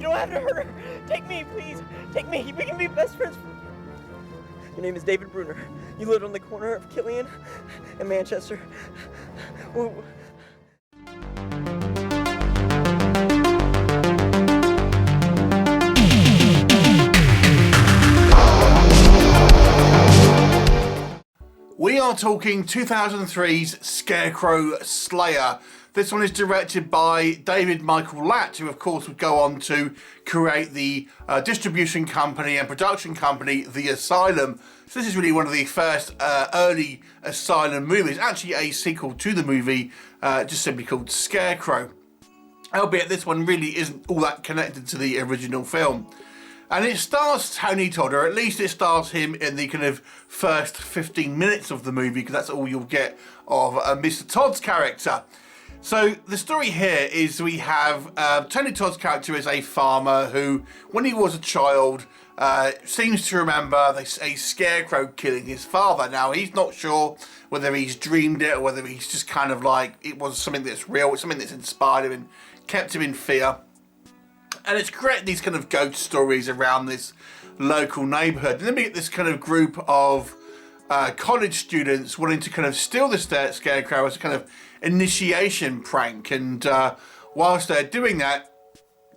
don't have to hurt her. Take me, please. Take me. We can be best friends. Your name is David Bruner. You lived on the corner of Killian and Manchester. Ooh. We are talking 2003's Scarecrow Slayer. This one is directed by David Michael Latt, who of course would go on to create the distribution company and production company, The Asylum. So this is really one of the first early Asylum movies, actually a sequel to the movie, just simply called Scarecrow. Albeit this one really isn't all that connected to the original film. And it stars Tony Todd, or at least it stars him in the kind of first 15 minutes of the movie, because that's all you'll get of Mr. Todd's character. So the story here is we have Tony Todd's character is a farmer who, when he was a child, seems to remember a scarecrow killing his father. Now, he's not sure whether he's dreamed it or whether he's just kind of like, it was something that's real, something that's inspired him and kept him in fear. And it's created these kind of ghost stories around this local neighbourhood. And then we get this kind of group of college students wanting to kind of steal the scarecrow as a kind of initiation prank. And whilst they're doing that,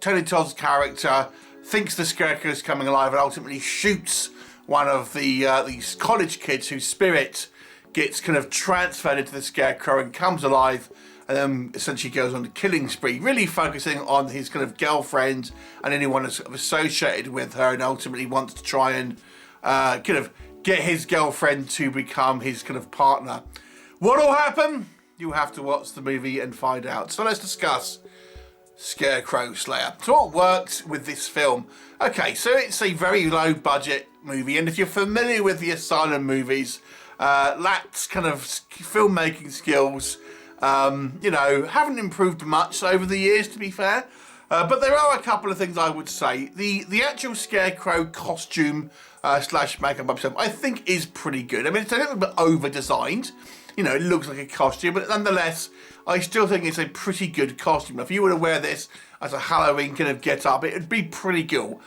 Tony Todd's character thinks the scarecrow is coming alive and ultimately shoots one of these college kids whose spirit gets kind of transferred into the scarecrow and comes alive, and then essentially goes on a killing spree, really focusing on his kind of girlfriend and anyone that's associated with her, and ultimately wants to try and kind of get his girlfriend to become his kind of partner. What'll happen? You have to watch the movie and find out. So let's discuss Scarecrow Slayer. So what works with this film? Okay, so it's a very low budget movie, and if you're familiar with the Asylum movies, Latt's kind of filmmaking skills haven't improved much over the years, to be fair. But there are a couple of things I would say. The actual Scarecrow costume slash makeup episode, I think, is pretty good. I mean, it's a little bit over-designed. You know, it looks like a costume, but nonetheless, I still think it's a pretty good costume. If you were to wear this as a Halloween kind of get-up, it'd be pretty cool.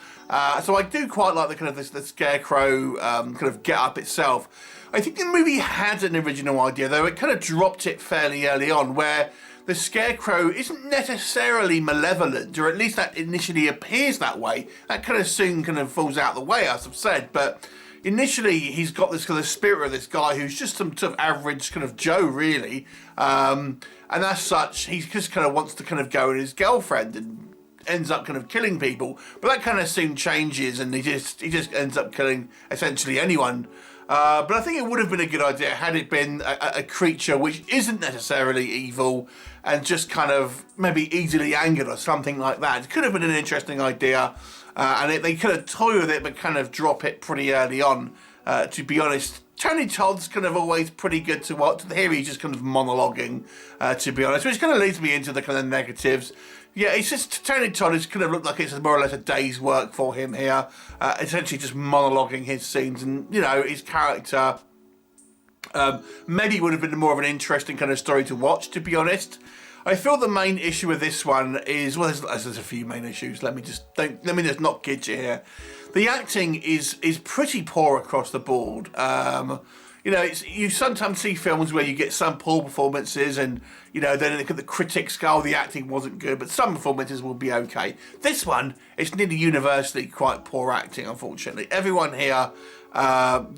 So I do quite like the kind of the Scarecrow kind of get-up itself. I think the movie had an original idea, though it kind of dropped it fairly early on, where the Scarecrow isn't necessarily malevolent, or at least that initially appears that way. That kind of soon kind of falls out of the way, as I've said, but initially he's got this kind of spirit of this guy who's just some sort of average kind of Joe, really, and as such, he just kind of wants to kind of go with his girlfriend and ends up kind of killing people. But that kind of soon changes, and he just ends up killing essentially anyone. But I think it would have been a good idea had it been a creature which isn't necessarily evil and just kind of maybe easily angered or something like that. It could have been an interesting idea, and they could have toyed with it but kind of drop it pretty early on, to be honest. Tony Todd's kind of always pretty good to watch. Here he's just kind of monologuing, to be honest, which kind of leads me into the kind of negatives. Yeah, it's just Tony Todd has kind of looked like it's more or less a day's work for him here, essentially just monologuing his scenes, and you know, his character maybe would have been more of an interesting kind of story to watch, to be honest. I feel the main issue with this one is, well, there's a few main issues. Let me just not kid you here. The acting is pretty poor across the board. You know, you sometimes see films where you get some poor performances, and you know, then the critics go, oh, the acting wasn't good, but some performances will be okay. This one, it's nearly universally quite poor acting, unfortunately. Everyone here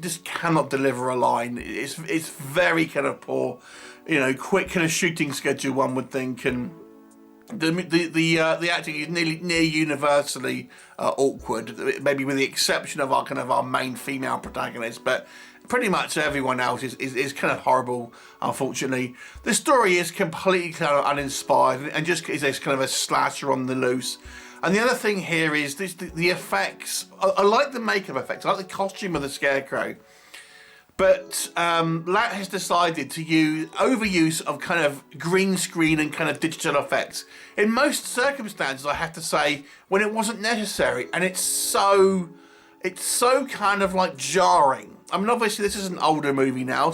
just cannot deliver a line. It's very kind of poor. You know, quick kind of shooting schedule, one would think, and the acting is near universally awkward, maybe with the exception of our main female protagonist, but pretty much everyone else is kind of horrible, unfortunately. The story is completely kind of uninspired and just is this kind of a slasher on the loose. And the other thing here is the effects. I like the makeup effects. I like the costume of the Scarecrow. But Latt has decided to use overuse of kind of green screen and kind of digital effects in most circumstances, I have to say, when it wasn't necessary. And it's so kind of like jarring. I mean, obviously this is an older movie now,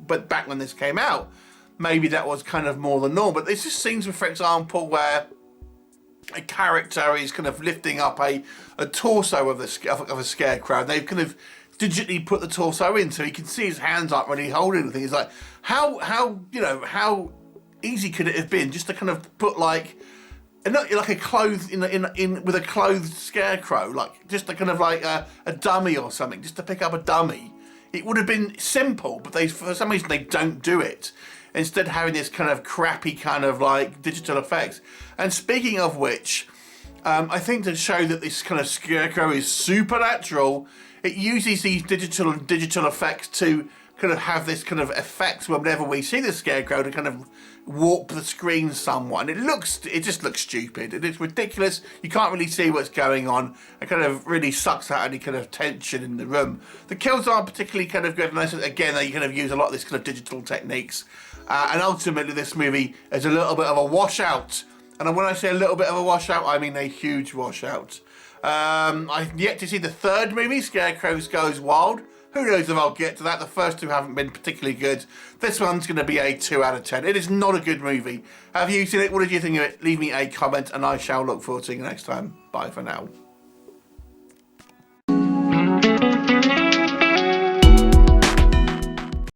but back when this came out, maybe that was kind of more the norm. But there's just scenes, for example, where a character is kind of lifting up a torso of a Scarecrow. They've kind of digitally put the torso in so he can see his hands aren't really holding anything. It's like, how easy could it have been just to kind of put like a clothed with a clothed Scarecrow, like just a kind of like a dummy or something, just to pick up a dummy. It would have been simple, but for some reason they don't do it. Instead having this kind of crappy kind of like digital effects. And speaking of which, I think to show that this kind of Scarecrow is supernatural, it uses these digital effects to kind of have this kind of effect whenever we see the Scarecrow to kind of warp the screen somewhat. And it just looks stupid. It is ridiculous. You can't really see what's going on. It kind of really sucks out any kind of tension in the room. The kills aren't particularly kind of good. And again, they kind of use a lot of this kind of digital techniques. And ultimately, this movie is a little bit of a washout. And when I say a little bit of a washout, I mean a huge washout. I've yet to see the third movie, Scarecrow Goes Wild. Who knows if I'll get to that. The first two haven't been particularly good. This one's going to be a 2 out of 10. It is not a good movie. Have you seen it? What did you think of it? Leave me a comment and I shall look forward to seeing you next time. Bye for now.